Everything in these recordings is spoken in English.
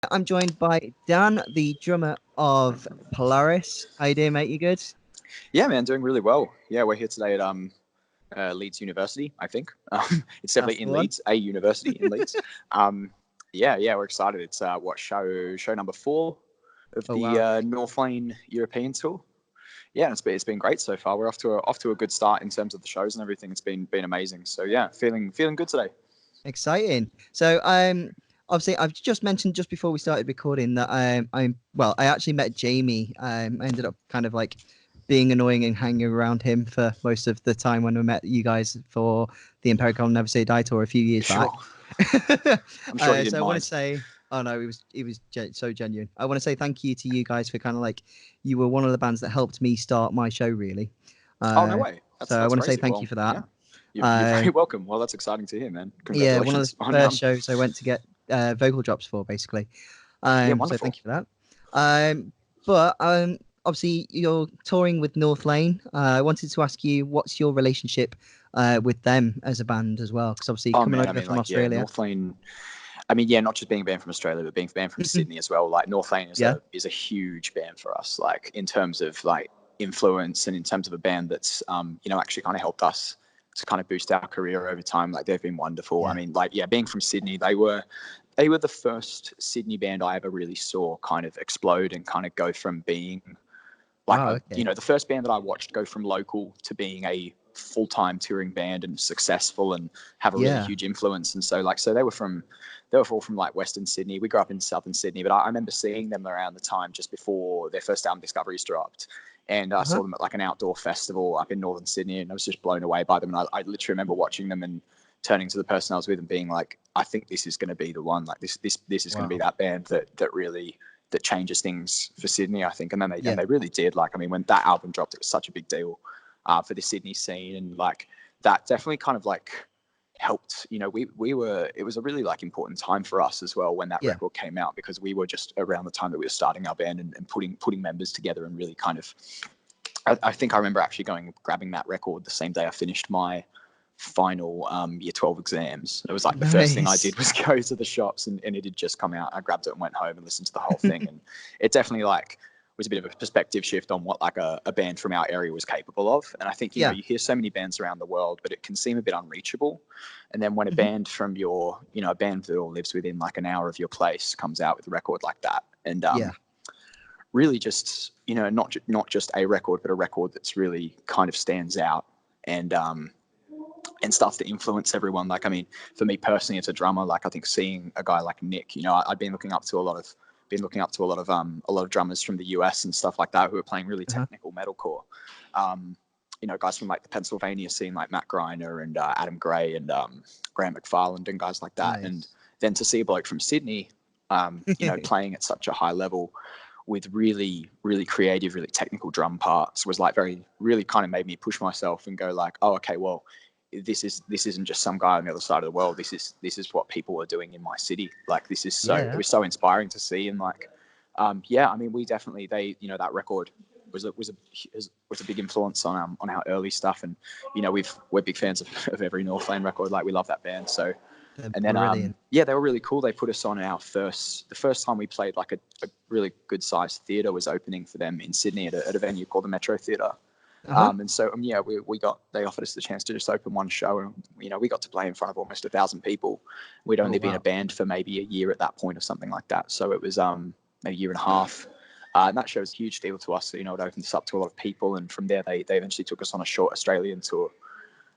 I'm joined by Dan, the drummer of Polaris. How you doing, mate? You good? Yeah, man, doing really well. Yeah, we're here today at Leeds University, I think. It's That's definitely the in one. Leeds, a university in Leeds. Yeah, we're excited. It's show number 4 of Oh the wow, Northlane European tour. Yeah, and it's been great so far. We're off to a good start in terms of the shows and everything. It's been amazing. So yeah, feeling good today. exciting. So obviously I've just mentioned just before we started recording that I actually met Jamie. I ended up kind of like being annoying and hanging around him for most of the time when we met you guys for the Empirical Never Say Die tour a few years back. Sure, I'm sure he So didn't I want to mind. say, oh no, it was so genuine. I want to say thank you to you guys for kind of like, you were one of the bands that helped me start my show really. Oh no Uh, way, so I that's want to say crazy. thank you Well, for that. yeah, you're Uh, very welcome. Well, that's exciting to hear, man. yeah, one of the Congratulations. Well first done. shows I went to get vocal drops for basically. Yeah, So wonderful. thank you for that. But obviously you're touring with Northlane. I wanted to ask you, what's your relationship with them as a band as well? Because obviously Oh coming man, I over mean, from like, yeah, Australia. Northlane. I mean, yeah, not just being a band from Australia, but being a band from Sydney as well. Like, Northlane is Yeah. a huge band for us. Like, in terms of like influence and in terms of a band that's actually kind of helped us to kind of boost our career over time. Like, they've been wonderful. I Yeah. mean, like, yeah, being from Sydney, they were the first Sydney band I ever really saw kind of explode and kind of go from being like Wow. Okay. the first band that I watched go from local to being a full-time touring band and successful and have a really Yeah. huge influence. And so they were all from like Western Sydney. We grew up in Southern Sydney, but I remember seeing them around the time just before their first album Discoveries dropped. And I Uh-huh. saw them at like an outdoor festival up in Northern Sydney, and I was just blown away by them. And I literally remember watching them and turning to the person I was with and being like, I think this is going to be the one. Like, this is going to be Wow. that band that really that changes things for Sydney, I think. And then Yeah. they really did. Like, I mean, when that album dropped, it was such a big deal for the Sydney scene, and like that definitely kind of like helped. We were, it was a really like important time for us as well when that Yeah. record came out, because we were just around the time that we were starting our band and putting members together and really kind of. I think I remember actually grabbing that record the same day I finished my final year 12 exams. It was like the first thing I Nice. did was go to the shops, and it had just come out. I grabbed it and went home and listened to the whole thing, and it definitely like was a bit of a perspective shift on what like a band from our area was capable of. And I think Yeah. you hear so many bands around the world, but it can seem a bit unreachable. And then when a Mhm. band from your a band that all lives within like an hour of your place comes out with a record like that, and Yeah. really just not just a record, but a record that's really kind of stands out, and stuff to influence everyone. Like, I mean, for me personally, as a drummer, like I think seeing a guy like Nick, I've been looking up to a lot of drummers from the US and stuff like that who are playing really Uh-huh. technical metalcore. Guys from like the Pennsylvania scene, like Matt Greiner and Adam Gray and Graham McFarland and guys like that. And Nice. then to see a bloke from Sydney, playing at such a high level with really, really creative, really technical drum parts was like really kind of made me push myself and go like, oh, okay, well, this isn't just some guy on the other side of the world. This is what people are doing in my city. Like, it Yeah. was so inspiring to see. And like, I mean, we definitely, that record was a big influence on our early stuff. And we're big fans of every Northlane record. Like, we love that band. So, They're and then brilliant. yeah, they were really cool. They put us on the first time we played like a really good sized theatre was opening for them in Sydney at a venue called the Metro Theatre. Uh-huh. And so yeah, they offered us the chance to just open one show, and we got to play in front of almost 1,000 people. We'd Oh only been a wow. band for maybe a year at that point or something like that, so it was maybe a year and a half. And that show was a huge deal to us. So, it opened us up to a lot of people, and from there they eventually took us on a short Australian tour.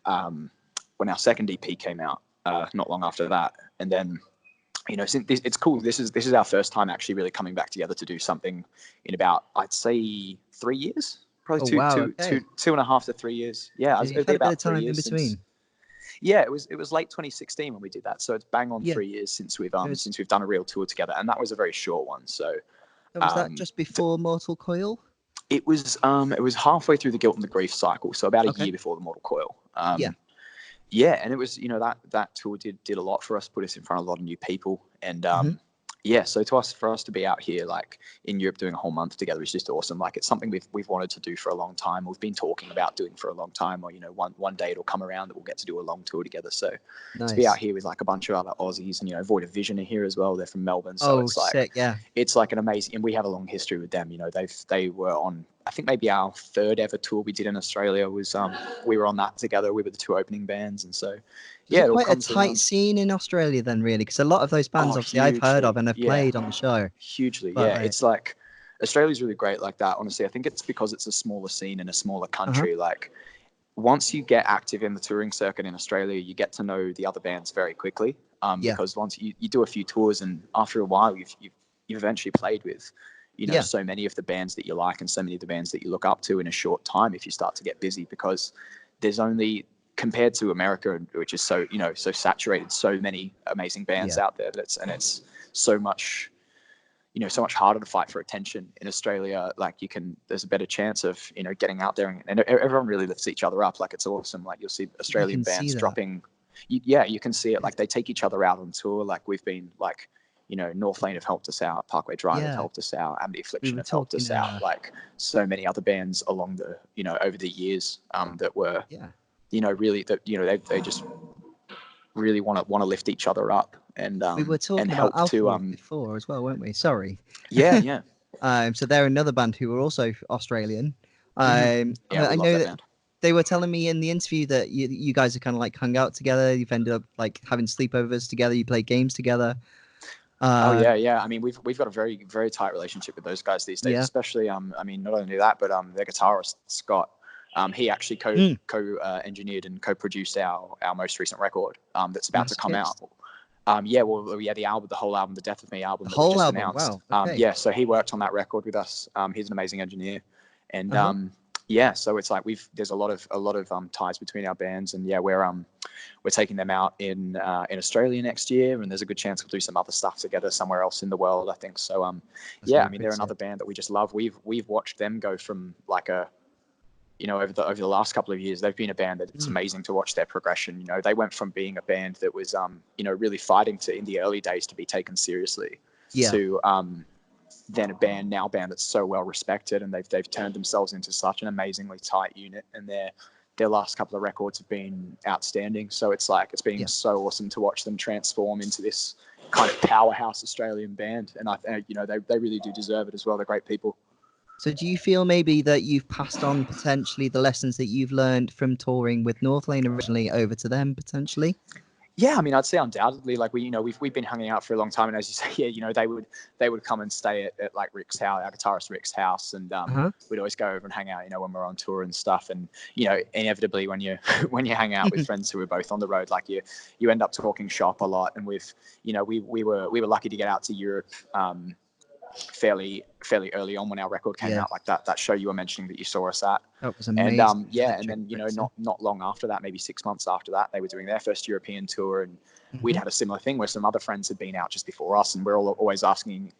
When our second EP came out, not long after that, and then since it's cool. This is our first time actually really coming back together to do something in about, I'd say, 3 years, probably Oh wow. Okay. 2.5 to 3 years. Yeah, So it'd you've be had a bit of about 3 time in years since. between. Yeah, it was late 2016 when we did that, so it's bang on Yeah. 3 years It was. since we've done a real tour together, and that was a very short one. So Was that just before Mortal Coil? it was halfway through the guilt and the grief cycle, so about a Okay. year before the Mortal Coil. Yeah. Yeah, and it was that tour did a lot for us, put us in front of a lot of new people, and Hmm. yeah, so for us to be out here like in Europe doing a whole month together is just awesome. Like it's something we've wanted to do for a long time. We've been talking about doing for a long time, or one day it'll come around that we'll get to do a long tour together. So to be out Nice. here with like a bunch of other Aussies, and Void of Vision are here as well. They're from Melbourne, so Oh, sick. Yeah. it's like an amazing, and we have a long history with them. They were on, I think maybe our third ever tour we did in Australia was we were on that together. We were the two opening bands, and so Is yeah, it it all quite a comes tight around. scene in Australia then, really? Because a lot of those bands, Oh, obviously, I've heard of hugely, and have yeah. played on the show. Hugely, But yeah. It's like Australia's really great like that. Honestly, I think it's because it's a smaller scene in a smaller country. Like once you get active in the touring circuit in Australia, you get to know the other bands very quickly. Yeah. Because once you do a few tours, and after a while, you've eventually played with, Yeah. so many of the bands that you like and so many of the bands that you look up to in a short time. If you start to get busy, because there's only, compared to America, which is so so saturated, so many amazing bands Yeah. out there. It's so much, so much harder to fight for attention. In Australia, like there's a better chance of getting out there, and everyone really lifts each other up. Like it's awesome. Like you'll see Australian can see bands that. dropping. You can see it. Like they take each other out on tour. Like we've been like, Northlane have helped us out, Parkway Drive have Yeah. helped us out, Amity Affliction were have helped us talking, out. Like so many other bands along the over the years that were Yeah. really that they just really want to lift each other up and We were talking about help Alpha to Wolf before as well, weren't we? Sorry. yeah. So they're another band who are also Australian. Yeah, we I love know that that band. they were telling me in the interview that you guys have kind of like hung out together. You've ended up like having sleepovers together. You play games together. Oh yeah. I mean, we've got a very very tight relationship with those guys these days, Yeah. especially I mean, not only that, but their guitarist Scott, he actually engineered and co-produced our most recent record that's about to come out. Masochist? The whole album, the Death of Me album The that we whole just album. announced. Wow. Okay. So he worked on that record with us. He's an amazing engineer, and so it's like there's a lot of ties between our bands, and we're taking them out in Australia next year, and there's a good chance we'll do some other stuff together somewhere else in the world, I think. So I mean, they're another band that we just love. We've watched them go from like a over the last couple of years, they've been a band that it's amazing to watch their progression. They went from being a band that was really fighting in the early days to be taken seriously, to then a band that's so well respected, and they've turned themselves into such an amazingly tight unit, and their last couple of records have been outstanding. So it's been so awesome to watch them transform into this kind of powerhouse Australian band, and they really do deserve it as well. They're great people. So do you feel maybe that you've passed on potentially the lessons that you've learned from touring with Northlane originally over to them potentially? Yeah, I mean, I'd say undoubtedly. Like we've been hanging out for a long time, and as you say, they would come and stay at like Rick's house, our guitarist Rick's house, and we'd always go over and hang out, when we're on tour and stuff. And inevitably when you hang out with friends who are both on the road, like you end up talking shop a lot. And we were lucky to get out to Europe fairly early on when our record came out, like that show you were mentioning that you saw us at. That was amazing. And and then not long after that, maybe 6 months after that, they were doing their first European tour, and we'd had a similar thing where some other friends had been out just before us, and we're always asking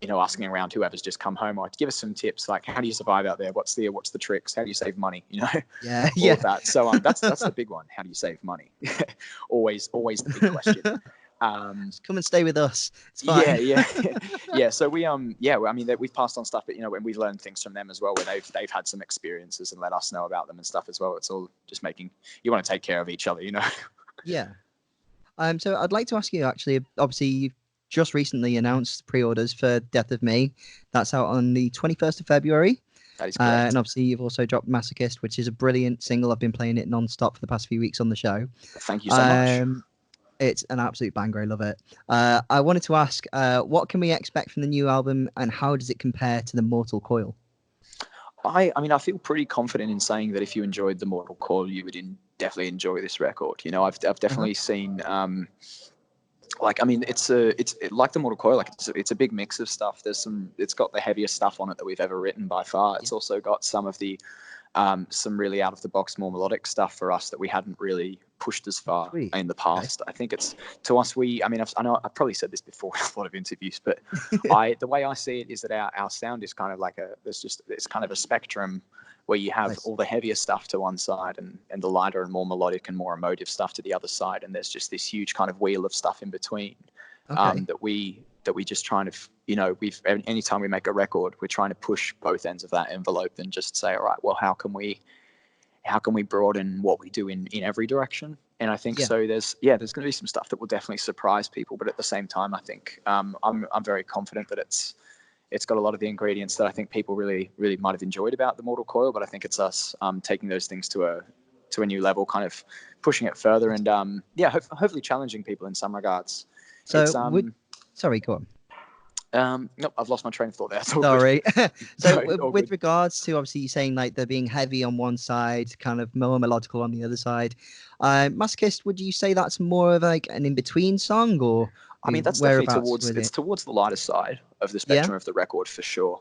around whoever's just come home, like, give us some tips, like, how do you survive out there? What's the tricks? How do you save money? All of that. So that's the big one. How do you save money? always the big question. Just come and stay with us. It's fine. Yeah. So we I mean, we've passed on stuff, but and we've learned things from them as well, where they've had some experiences and let us know about them and stuff as well. It's all just making you want to take care of each other, Yeah. So I'd like to ask you, actually, obviously you've just recently announced pre-orders for Death of Me. That's out on the 21st of February. That is correct. And obviously you've also dropped Masochist, which is a brilliant single. I've been playing it non-stop for the past few weeks on the show. Thank you so much. It's an absolute banger. I love it. I wanted to ask, what can we expect from the new album, and how does it compare to the Mortal Coil? I mean, I feel pretty confident in saying that if you enjoyed the Mortal Coil, you would definitely enjoy this record. I've definitely seen. Like, I mean, it's like the Mortal Coil. Like, it's a big mix of stuff. It's got the heaviest stuff on it that we've ever written by far. It's also got some of the some really out of the box, more melodic stuff for us that we hadn't really pushed as far in the past. Okay. I think it's, to us, I mean, I know I've probably said this before in a lot of interviews, but the way I see it is that our sound is kind of like it's kind of a spectrum where you have all the heavier stuff to one side and the lighter and more melodic and more emotive stuff to the other side. And there's just this huge kind of wheel of stuff in between that we that we just trying to, anytime we make a record, we're trying to push both ends of that envelope and just say, all right, well, how can we broaden what we do in every direction? And I think so there's going to be some stuff that will definitely surprise people, but at the same time, I think I'm very confident that it's got a lot of the ingredients that I think people really, really might have enjoyed about the Mortal Coil, but I think it's us taking those things to a new level, kind of pushing it further, and hopefully challenging people in some regards. So sorry, go on. Nope, I've lost my train of thought there. Sorry. So with good. regards to, obviously, you're saying like they're being heavy on one side, kind of more melodical on the other side. Masochist, would you say that's more of like an in-between song, or I mean, that's definitely towards the lighter side of the spectrum of the record for sure.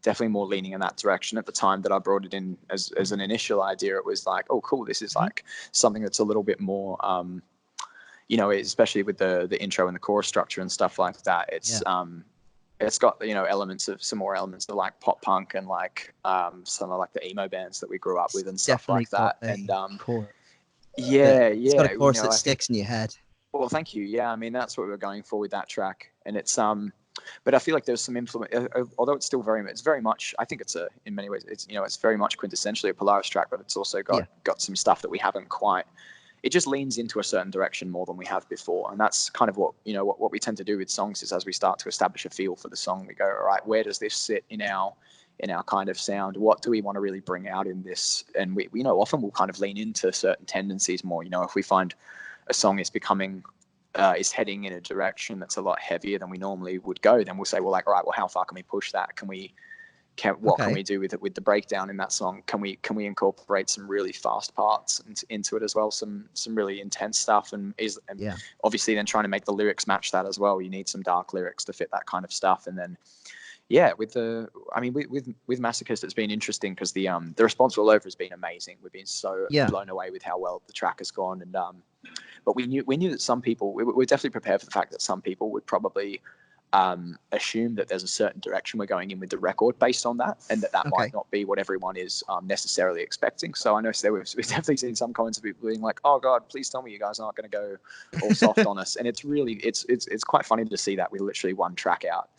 Definitely more leaning in that direction. At the time that I brought it in as an initial idea, it was like, oh, cool, this is like something that's a little bit more, especially with the intro and the chorus structure and stuff like that. It's got elements of like pop punk and like some of like the emo bands that we grew up with and stuff like that. And it's got a chorus that sticks in your head. Well, thank you. Yeah, I mean, that's what we were going for with that track, and it's but I feel like there's some influence, although it's still it's very much, I think it's in many ways, it's very much quintessentially a Polaris track, but it's also got some stuff that we haven't quite, it just leans into a certain direction more than we have before. And that's kind of what, what we tend to do with songs is as we start to establish a feel for the song, we go, all right, where does this sit in our kind of sound? What do we want to really bring out in this? And we often we'll kind of lean into certain tendencies more, if we find a song is becoming, is heading in a direction that's a lot heavier than we normally would go, then we'll say, well, like, all right, well, how far can we push that? What can we do with the breakdown in that song? Can we incorporate some really fast parts into it as well? Some really intense stuff, and obviously then trying to make the lyrics match that as well. You need some dark lyrics to fit that kind of stuff, and then with Masochist, it's been interesting because the response all over has been amazing. We've been so blown away with how well the track has gone, and but we knew that some people, we're definitely prepared for the fact that some people would probably assume that there's a certain direction we're going in with the record based on that, and that might not be what everyone is necessarily expecting. So I know we've definitely seen some comments of people being like, oh God, please tell me you guys aren't going to go all soft on us. And it's really, it's quite funny to see that with literally one track out.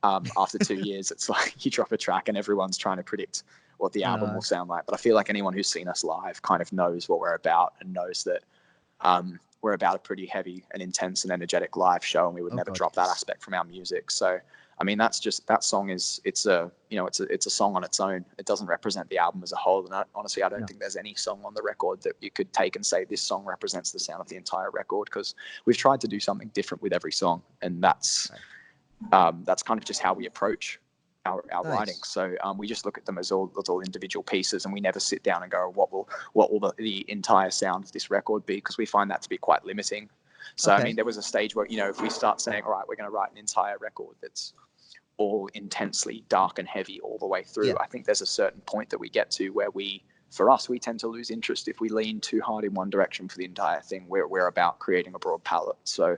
After 2 years, it's like you drop a track and everyone's trying to predict what the album will sound like. But I feel like anyone who's seen us live kind of knows what we're about and knows that we're about a pretty heavy and intense and energetic live show, and we would never drop that aspect from our music. So, I mean, that song is, it's a song on its own. It doesn't represent the album as a whole. And honestly, I don't think there's any song on the record that you could take and say this song represents the sound of the entire record, because we've tried to do something different with every song, and that's kind of just how we approach our writing. So we just look at them as all individual pieces, and we never sit down and go, what will the entire sound of this record be? Because we find that to be quite limiting. So I mean, there was a stage where, if we start saying, all right, we're going to write an entire record that's all intensely dark and heavy all the way through, I think there's a certain point that we get to where we tend to lose interest if we lean too hard in one direction for the entire thing. We're about creating a broad palette. So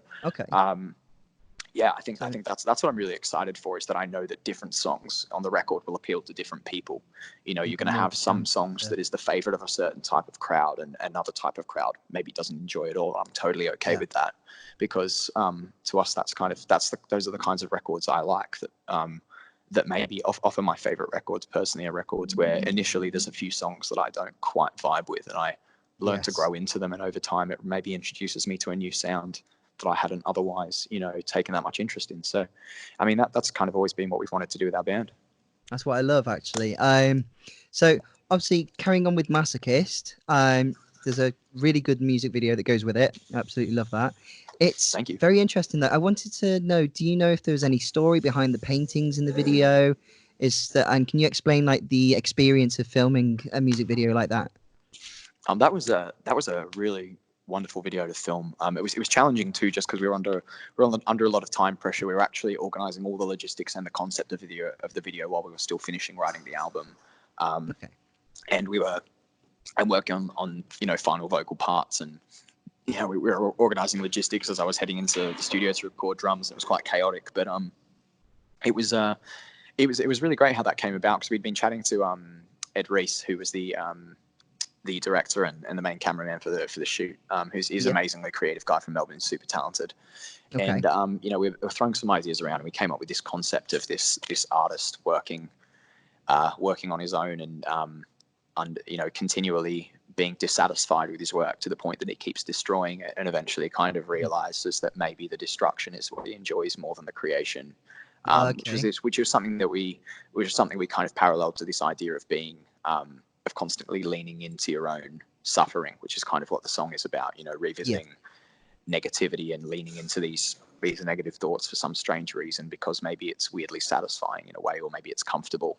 I think that's what I'm really excited for, is that I know that different songs on the record will appeal to different people. You're going to have some songs that is the favorite of a certain type of crowd, and another type of crowd maybe doesn't enjoy it all. I'm totally okay with that, because to us, those are the kinds of records I like, that maybe often my favorite records personally are records where initially there's a few songs that I don't quite vibe with, and I learn to grow into them, and over time it maybe introduces me to a new sound that I hadn't otherwise, taken that much interest in. So, I mean, that's kind of always been what we've wanted to do with our band. That's what I love, actually. So obviously carrying on with Masochist, there's a really good music video that goes with it. Absolutely love that. It's very interesting though. I wanted to know, do you know if there's any story behind the paintings in the video? And can you explain like the experience of filming a music video like that? That was a really wonderful video to film. It was challenging too, just because we were under a lot of time pressure. We were actually organizing all the logistics and the concept of the video while we were still finishing writing the album. And we were working on final vocal parts, and we were organizing logistics as I was heading into the studio to record drums. It was quite chaotic, but it was really great how that came about, because we'd been chatting to Ed Reese, who was the the director and the main cameraman for the shoot, he's an amazingly creative guy from Melbourne, super talented. Okay. And you know, we were throwing some ideas around, and we came up with this concept of this artist working on his own, and you know, continually being dissatisfied with his work to the point that he keeps destroying it, and eventually kind of realizes that maybe the destruction is what he enjoys more than the creation. Which is something we kind of paralleled to this idea of being of constantly leaning into your own suffering, which is kind of what the song is about, you know, revisiting negativity and leaning into these negative thoughts for some strange reason, because maybe it's weirdly satisfying in a way, or maybe it's comfortable.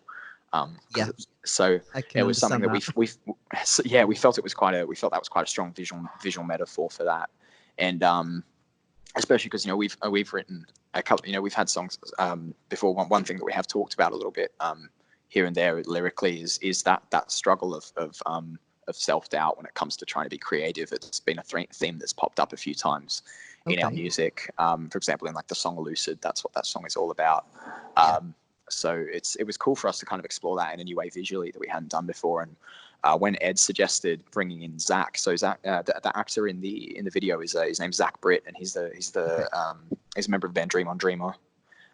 So it was something that we felt that was quite a strong visual metaphor for that. And especially because, you know, we've written a couple, you know, we've had songs before. One thing that we have talked about a little bit here and there lyrically is that struggle of self-doubt when it comes to trying to be creative. It's been a theme that's popped up a few times in our music. For example, in like the song Lucid, that's what that song is all about. So it was cool for us to kind of explore that in a new way visually that we hadn't done before. And when Ed suggested bringing in Zach, so Zach, the actor in the video is his name's Zach Britt, and he's a member of the band Dream on Dreamer.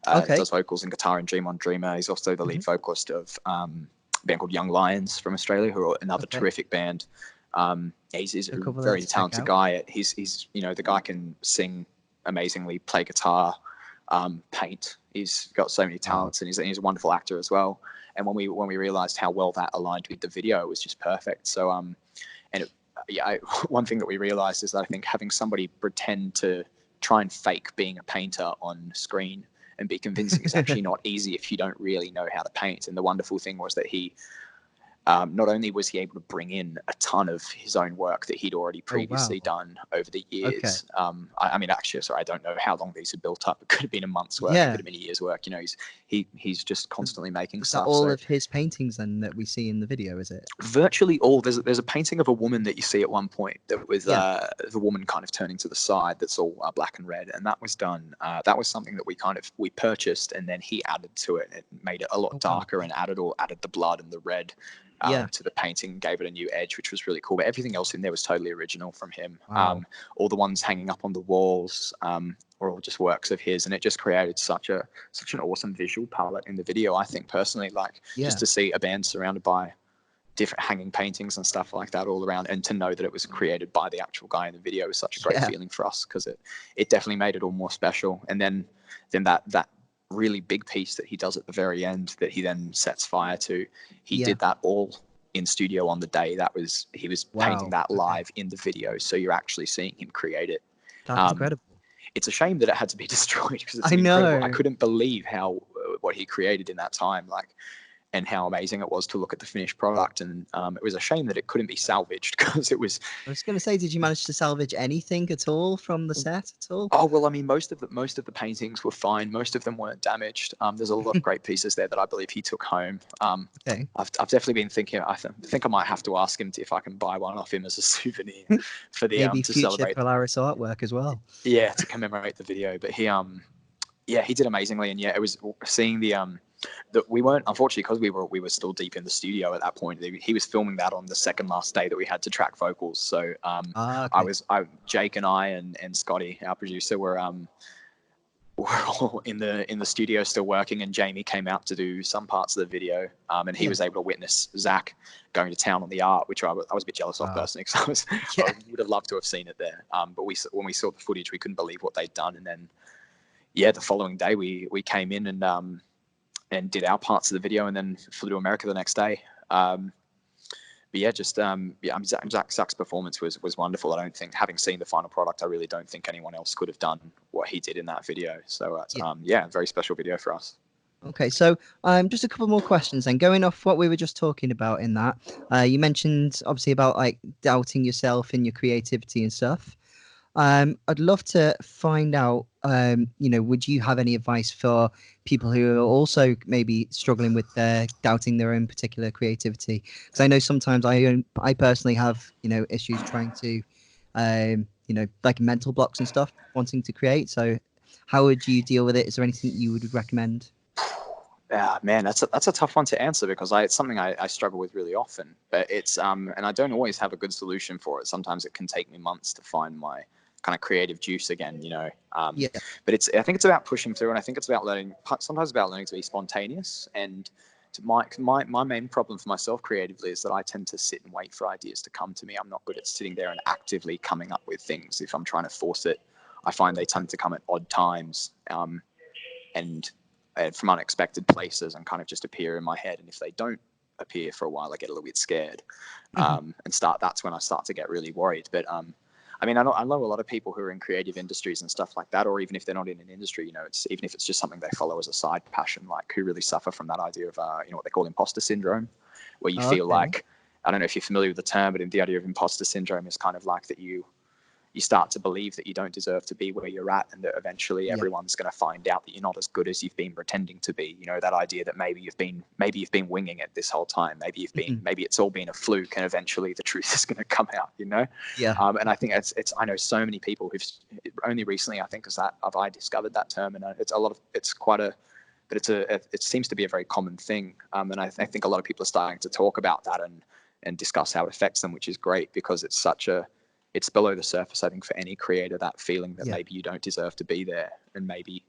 Does vocals and guitar in Dream on Dreamer. He's also the lead vocalist of a band called Young Lions from Australia, who are another terrific band. He's a very talented guy. He's you know, the guy can sing amazingly, play guitar, paint. He's got so many talents, and he's a wonderful actor as well. And when we realized how well that aligned with the video, it was just perfect. So one thing that we realized is that I think having somebody pretend to try and fake being a painter on screen and be convincing is actually not easy if you don't really know how to paint. And the wonderful thing was that he not only was he able to bring in a ton of his own work that he'd already previously done over the years. I mean, actually, sorry, I don't know how long these had built up. It could have been a month's work. It could have been a year's work. You know, he's just constantly making stuff. All of his paintings then that we see in the video, is it? Virtually all. There's a painting of a woman that you see at one point that with the woman kind of turning to the side. That's all black and red, and that was done. That was something that we purchased, and then he added to it. It made it a lot darker and added the blood and the red. To the painting, gave it a new edge, which was really cool. But everything else in there was totally original from him. All the ones hanging up on the walls were all just works of his, and it just created such an awesome visual palette in the video. I think personally, just to see a band surrounded by different hanging paintings and stuff like that all around, and to know that it was created by the actual guy in the video was such a great feeling for us, because it definitely made it all more special. And then that really big piece that he does at the very end that he then sets fire to, he did that all in studio on the day. He was painting that live in the video, so you're actually seeing him create it. That's incredible. It's a shame that it had to be destroyed, because it's incredible. I couldn't believe what he created in that time, and how amazing it was to look at the finished product. And it was a shame that it couldn't be salvaged, because it was. I was going to say, did you manage to salvage anything at all from the set at all? Oh well, I mean, most of the paintings were fine. Most of them weren't damaged. There's a lot of great pieces there that I believe he took home. I've definitely been thinking. I think I might have to ask him if I can buy one off him as a souvenir for the maybe to future celebrate Polaris artwork as well. Yeah, to commemorate the video. But he did amazingly, and it was seeing that we weren't, unfortunately, because we were still deep in the studio at that point. He was filming that on the second last day that we had to track vocals. So Jake and I and Scotty, our producer, were all in the studio still working, and Jamie came out to do some parts of the video, and he was able to witness Zach going to town on the art, which I was a bit jealous of personally, because I would have loved to have seen it there. But when we saw the footage, we couldn't believe what they'd done. And then the following day we came in and did our parts of the video, and then flew to America the next day. Zach's performance was wonderful. I don't think, having seen the final product, I really don't think anyone else could have done what he did in that video. So very special video for us. Okay, so just a couple more questions then. Going off what we were just talking about in that, you mentioned obviously about doubting yourself and your creativity and stuff. I'd love to find out, would you have any advice for people who are also maybe struggling with doubting their own particular creativity? Because I know sometimes I personally have, issues trying to, mental blocks and stuff, wanting to create. So how would you deal with it? Is there anything you would recommend? Man, that's a tough one to answer because it's something I struggle with really often. But it's and I don't always have a good solution for it. Sometimes it can take me months to find my kind of creative juice again, you know. Yeah. But I think it's about pushing through, and I think it's about sometimes about learning to be spontaneous. And my main problem for myself creatively is that I tend to sit and wait for ideas to come to me. I'm not good at sitting there and actively coming up with things. If I'm trying to force it, I find they tend to come at odd times. And from unexpected places and kind of just appear in my head. And if they don't appear for a while, I get a little bit scared, that's when I start to get really worried. But I mean, I know a lot of people who are in creative industries and stuff like that, or even if they're not in an industry, you know, even if it's just something they follow as a side passion, like who really suffer from that idea of, you know, what they call imposter syndrome, where you feel like, I don't know if you're familiar with the term, but the idea of imposter syndrome is kind of like that you start to believe that you don't deserve to be where you're at, and that eventually everyone's going to find out that you're not as good as you've been pretending to be. You know, that idea that maybe you've been winging it this whole time. Maybe maybe it's all been a fluke, and eventually the truth is going to come out. You know, and I think it's I know so many people who've only recently, I think, have I discovered that term, and it seems to be a very common thing, and I think a lot of people are starting to talk about that and discuss how it affects them, which is great because it's below the surface, I think, for any creator, that feeling that maybe you don't deserve to be there, and maybe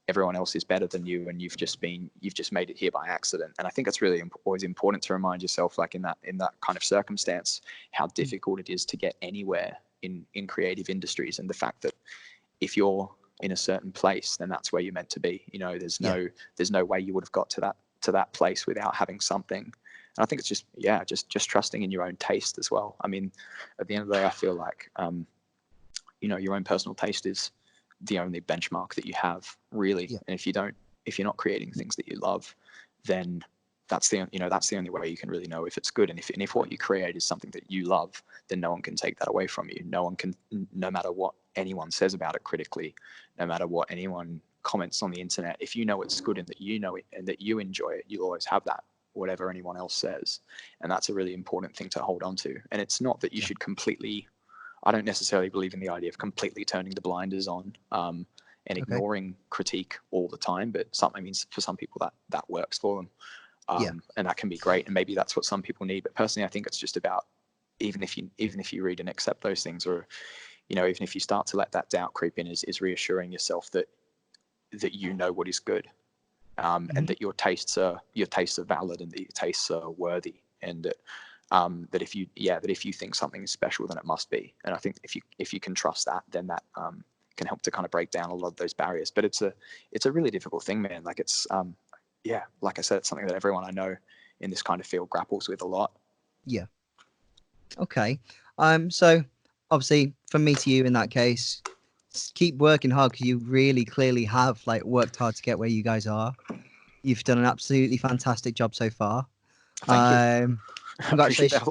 everyone else is better than you, and you've just made it here by accident. And I think it's really always important to remind yourself, like in that kind of circumstance, how difficult it is to get anywhere in creative industries, and the fact that if you're in a certain place, then that's where you're meant to be. You know, there's no way you would have got to that place without having something. And I think it's just trusting in your own taste as well. I mean, at the end of the day, I feel like, you know, your own personal taste is the only benchmark that you have, really. Yeah. And if you're not creating things that you love, then that's the only way you can really know if it's good. And if what you create is something that you love, then no one can take that away from you. No one can, no matter what anyone says about it critically, no matter what anyone comments on the internet, if you know it's good and that you know it and that you enjoy it, you'll always have that, whatever anyone else says. And that's a really important thing to hold on to. And it's not that you should completely, I don't necessarily believe in the idea of completely turning the blinders on and ignoring critique all the time, but for some people that works for them. And that can be great. And maybe that's what some people need. But personally, I think it's just about, even if you read and accept those things, or, you know, even if you start to let that doubt creep in, is reassuring yourself that you know what is good. And that your tastes are valid, and that your tastes are worthy, and that if you think something is special, then it must be. And I think if you can trust that, then that can help to kind of break down a lot of those barriers. But it's a really difficult thing, man. Like it's like I said, it's something that everyone I know in this kind of field grapples with a lot. Yeah. Okay. So obviously, from me to you in that case, keep working hard, because you really clearly have like worked hard to get where you guys are. You've done an absolutely fantastic job so far. Thank you. Congratulations.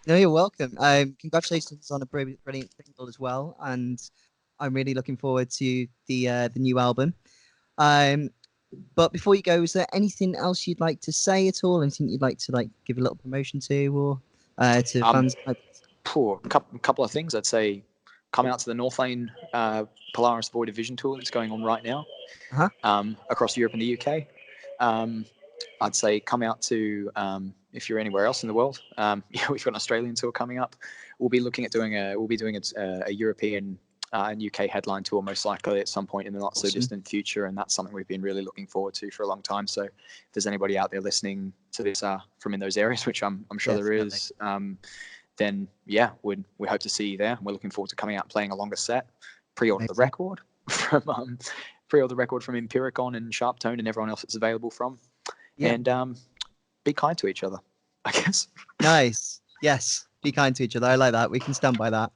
No, you're welcome. Congratulations on a brilliant single as well, and I'm really looking forward to the new album. But before you go, is there anything else you'd like to say at all? Anything you'd like to give a little promotion to, or to fans? A couple of things. I'd say come out to the Northlane Polaris Void Division tour that's going on right now across Europe and the UK. I'd say come out to, if you're anywhere else in the world, we've got an Australian tour coming up. We'll be doing a European and UK headline tour, most likely at some point in the not so distant future, and that's something we've been really looking forward to for a long time. So if there's anybody out there listening to this from in those areas, which I'm sure there is, then we hope to see you there. We're looking forward to coming out and playing a longer set. Pre-order the record from Empiricon and Sharp Tone and everyone else it's available from. And be kind to each other, I guess. Nice. Yes, be kind to each other. I like that. We can stand by that.